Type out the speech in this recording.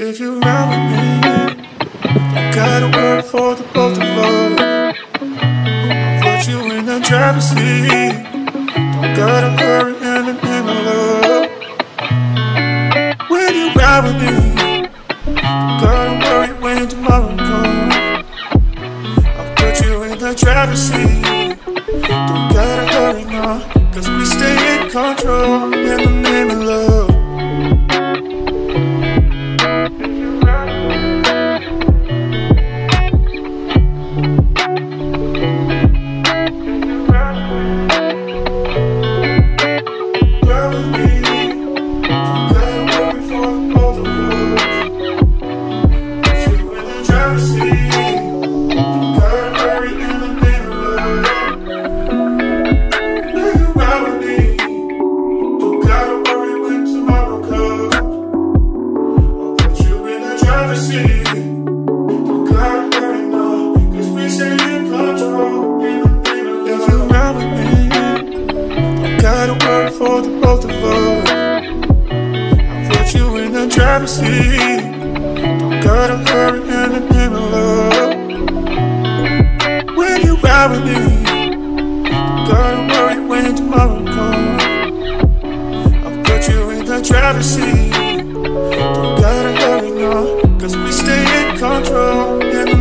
If you ride with me, don't gotta work for the both of us. I'll put you in the driver's seat. Don't gotta hurry in the name of love. When you ride with me, don't gotta worry when tomorrow comes. I'll put you in the driver's seat. Don't gotta hurry now, cause we stay in control in the name of love. For the both of us, I'll put you in the driver's seat. Don't gotta hurry in the name of love. When you ride with me, don't gotta worry when tomorrow comes. I'll put you in the driver's seat.